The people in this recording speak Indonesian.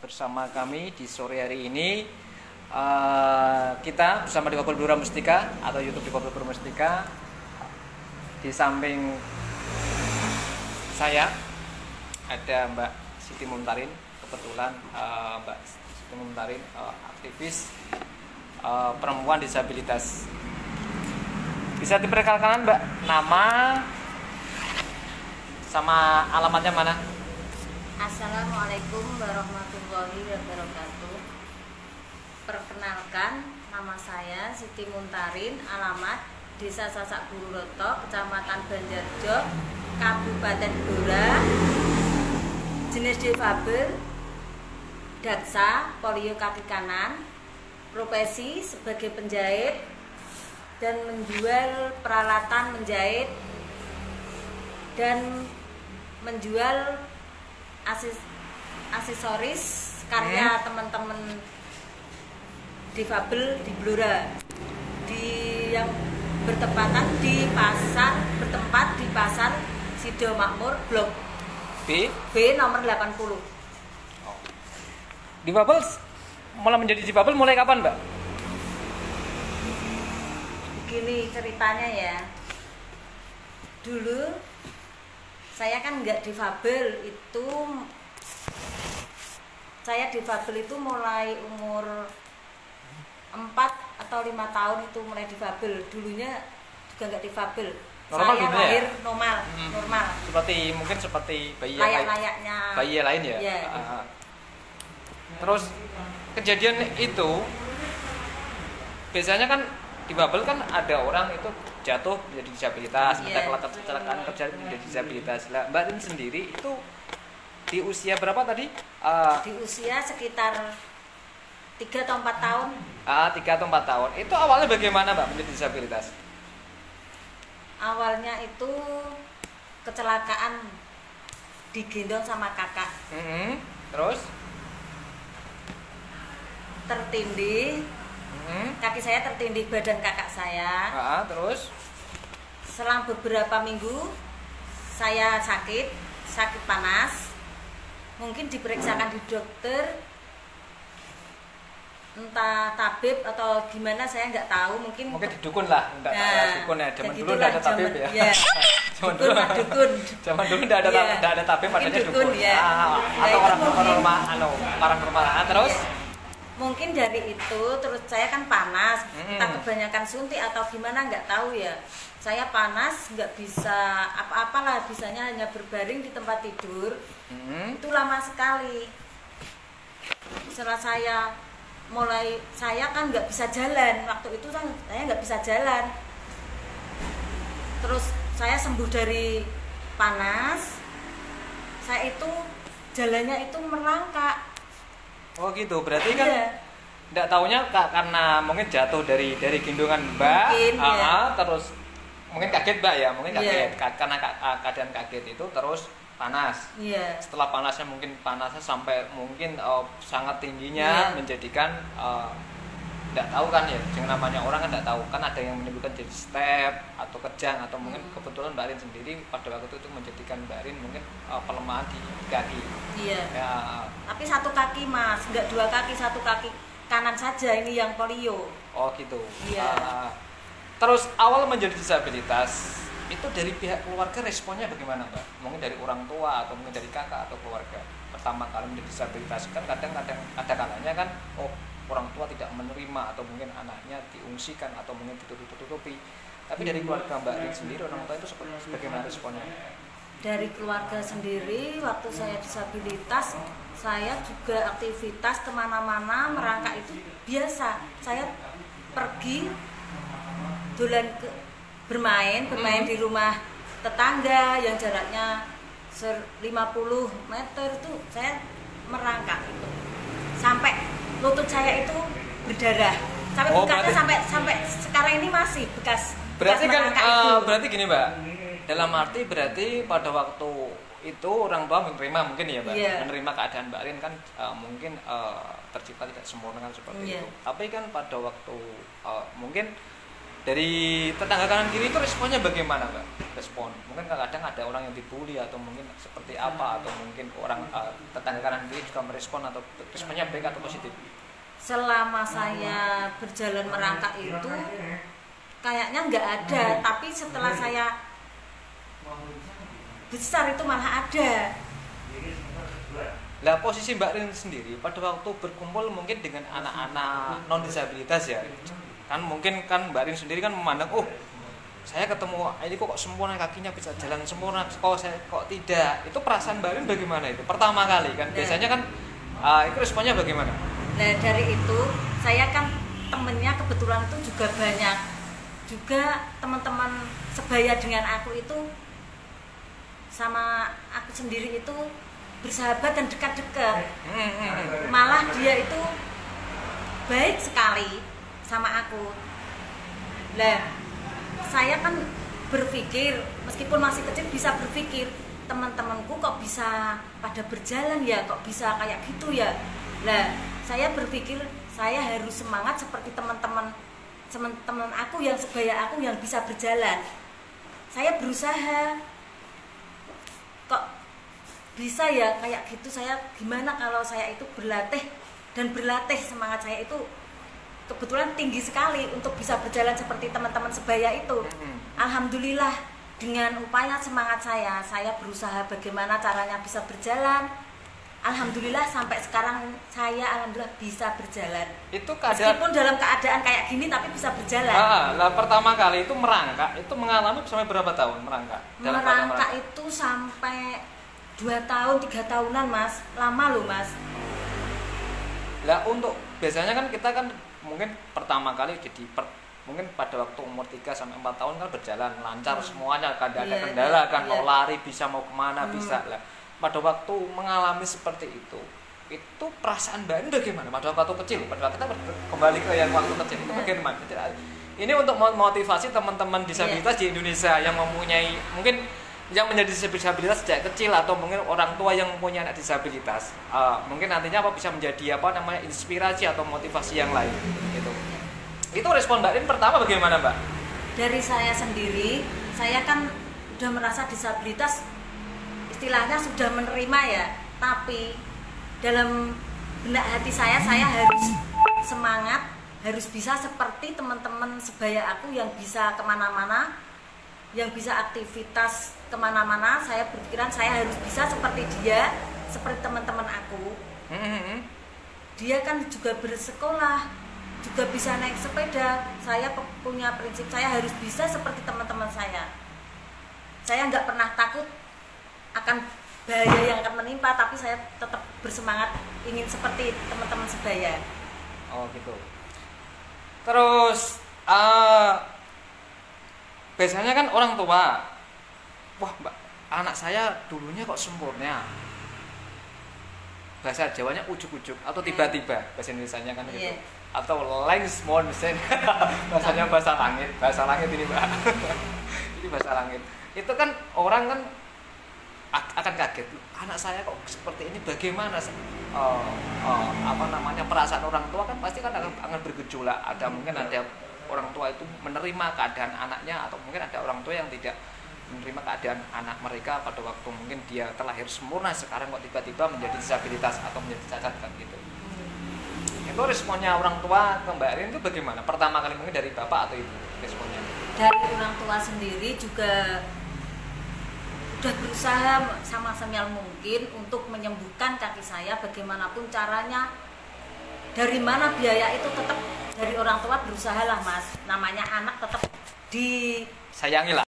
bersama kami di sore hari ini. Kita bersama Difabel Blora Mustika atau YouTube Difabel Blora Mustika. Di samping saya ada Mbak Siti Muntarin. Kebetulan Mbak Siti Muntarin aktivis perempuan disabilitas. Bisa diperkenalkan Mbak, nama sama alamatnya mana? Assalamualaikum warahmatullahi wabarakatuh. Perkenalkan, nama saya Siti Muntarin, alamat Desa Sasak Bururoto, Kecamatan Banjarjo, Kabupaten Blora. Jenis difabel daksa, polio kaki kanan. Profesi sebagai penjahit dan menjual peralatan menjahit dan menjual aksesoris karya teman-teman difabel di Blora, yang bertempat di pasar Sido Makmur Blok B nomor 80. Difabel mulai menjadi difabel mulai kapan, Mbak? Begini ceritanya ya. Dulu saya kan nggak difabel, saya difabel itu mulai umur 4 atau 5 tahun itu mulai difabel. Dulunya juga nggak difabel. Normal saya lahir ya? normal. Seperti bayi layaknya bayi lain ya. Ya. Terus kejadian itu biasanya kan difabel kan ada orang itu jatuh menjadi disabilitas, ada kecelakaan kerja menjadi disabilitas. Lah, Mbak Rin sendiri itu di usia berapa tadi? Di usia sekitar 3 atau 4 tahun. 3 atau 4 tahun. Itu awalnya bagaimana, Mbak, menjadi disabilitas? Awalnya itu kecelakaan digendong sama kakak. Terus? Tertindih. Kaki saya tertindih badan kakak saya. Terus? Selang beberapa minggu saya sakit panas. Mungkin diperiksakan di dokter, entah tabib atau gimana saya nggak tahu. Mungkin di dukun lah, dukun ya. Zaman dulu nggak ada tabib ya. Zaman dulu nggak ada tabib, adanya dukun. Atau orang paranormal. Terus? Mungkin dari itu, terus saya kan panas, entah kebanyakan suntik atau gimana nggak tahu ya. Saya panas, nggak bisa apa-apalah, bisanya hanya berbaring di tempat tidur. Itu lama sekali. Setelah saya kan nggak bisa jalan, waktu itu kan saya nggak bisa jalan. Terus saya sembuh dari panas, saya itu jalannya itu merangkak. Oh gitu, berarti kan nggak taunya karena mungkin jatuh dari gendongan Mbak, terus mungkin kaget Mbak ya, karena keadaan kaget itu terus panas. Setelah panasnya sampai mungkin sangat tingginya menjadikan nggak tahu kan ya, yang namanya orang kan nggak tahu kan, ada yang menyebutkan jadi step atau kejang atau mungkin kebetulan Mbak Rin sendiri pada waktu itu menjadikan Mbak Rin mungkin pelemahan di kaki. Ya. Tapi satu kaki Mas, nggak 2 kaki, satu kaki kanan saja ini yang polio. Oh gitu. Terus awal menjadi disabilitas itu dari pihak keluarga responnya bagaimana, Mbak? Mungkin dari orang tua atau mungkin dari kakak atau keluarga pertama kali menjadi disabilitas kan kadang-kadang ada kalanya kan orang tua tidak menerima atau mungkin anaknya diungsikan atau mungkin ditutup-tutupi. Tapi dari keluarga Mbak Rin sendiri, orang tua itu bagaimana responnya? Dari keluarga sendiri, waktu saya disabilitas, saya juga aktivitas kemana-mana merangkak itu biasa. Saya pergi bermain di rumah tetangga yang jaraknya 50 meter itu saya merangkak itu. Sampai lutut saya itu berdarah. Sampai sampai sekarang ini masih bekas. Berarti kan berarti gini, Mbak. Dalam arti berarti pada waktu itu orang tua menerima mungkin ya, Mbak. Menerima keadaan Mbak Rin kan mungkin tercipta tidak sempurna kan seperti itu. Tapi kan pada waktu mungkin dari tetangga kanan kiri itu responnya bagaimana Mbak? Respon mungkin kadang ada orang yang dibully atau mungkin seperti apa, atau mungkin orang tetangga kanan kiri juga merespon, atau responnya baik atau positif? Selama saya berjalan merangkak itu kayaknya nggak ada, tapi setelah saya besar itu malah ada. Lah posisi Mbak Rin sendiri pada waktu berkumpul mungkin dengan anak-anak non disabilitas ya, kan mungkin kan Mbak Rin sendiri kan memandang, oh saya ketemu ini kok sempurna, kakinya bisa jalan sempurna, kok saya kok tidak. Itu perasaan Mbak Rin bagaimana itu pertama kali kan? Biasanya kan itu responnya bagaimana? Nah dari itu saya kan temennya kebetulan itu juga banyak, juga teman-teman sebaya dengan aku itu sama aku sendiri itu bersahabat dan dekat-dekat. Malah dia itu baik sekali sama aku. Lah saya kan berpikir meskipun masih kecil bisa berpikir, teman-temanku kok bisa pada berjalan ya, kok bisa kayak gitu ya. Lah saya berpikir saya harus semangat seperti teman-teman aku yang sebaya aku yang bisa berjalan. Saya berusaha, kok bisa ya kayak gitu. Saya gimana kalau saya itu berlatih semangat saya itu kebetulan tinggi sekali untuk bisa berjalan seperti teman-teman sebaya itu. Alhamdulillah dengan upaya semangat saya berusaha bagaimana caranya bisa berjalan. Alhamdulillah sampai sekarang saya alhamdulillah bisa berjalan. Itu meskipun dalam keadaan kayak gini tapi bisa berjalan. Lah pertama kali itu merangkak itu mengalami sampai berapa tahun merangkak? Merangkak itu sampai 2 tahun 3 tahunan Mas, lama loh Mas. Lah untuk biasanya kan kita kan mungkin pertama kali jadi mungkin pada waktu umur 3 sampai 4 tahun kan berjalan lancar semuanya, kan ada kendala kan, mau lari bisa, mau kemana bisa lah. Pada waktu mengalami seperti itu perasaan Mbak Rin bagaimana? Pada waktu kecil, pada waktu kita kembali ke yang waktu kecil itu bagaimana? Ini untuk motivasi teman-teman disabilitas di Indonesia yang mempunyai mungkin yang menjadi disabilitas sejak kecil, atau mungkin orang tua yang mempunyai anak disabilitas, mungkin nantinya bisa menjadi inspirasi atau motivasi yang lain gitu. Itu respon Mbak Rin pertama bagaimana Mbak? Dari saya sendiri, saya kan udah merasa disabilitas istilahnya sudah menerima ya, tapi dalam benak hati saya harus semangat, harus bisa seperti teman-teman sebaya aku yang bisa kemana-mana, yang bisa aktivitas kemana-mana. Saya berpikiran saya harus bisa seperti dia, seperti teman-teman aku. Dia kan juga bersekolah, juga bisa naik sepeda. Saya punya prinsip saya harus bisa seperti teman-teman saya. Saya nggak pernah takut akan bahaya yang akan menimpa, tapi saya tetap bersemangat ingin seperti teman-teman sebaya. Oh gitu. Terus biasanya kan orang tua, wah Mbak, anak saya dulunya kok sempurna. Bahasa Jawanya ujuk-ujuk atau tiba-tiba, bahasa Indonesianya kan gitu. Atau lengst monsen. Bahasanya bahasa langit ini Mbak. Ini bahasa langit. Itu kan orang kan akan kaget, anak saya kok seperti ini, bagaimana perasaan orang tua kan pasti kan akan bergejolak. Ada mungkin ada orang tua itu menerima keadaan anaknya, atau mungkin ada orang tua yang tidak menerima keadaan anak mereka pada waktu mungkin dia terlahir sempurna, sekarang kok tiba-tiba menjadi disabilitas atau menjadi cacat kan gitu. Itu responnya orang tua ke Mbak Rin itu bagaimana? Pertama kali mungkin dari bapak atau ibu responnya? Dari orang tua sendiri juga udah berusaha sama-sama mungkin untuk menyembuhkan kaki saya bagaimanapun caranya. Dari mana biaya itu tetap dari orang tua berusaha lah Mas. Namanya anak tetap disayangi lah.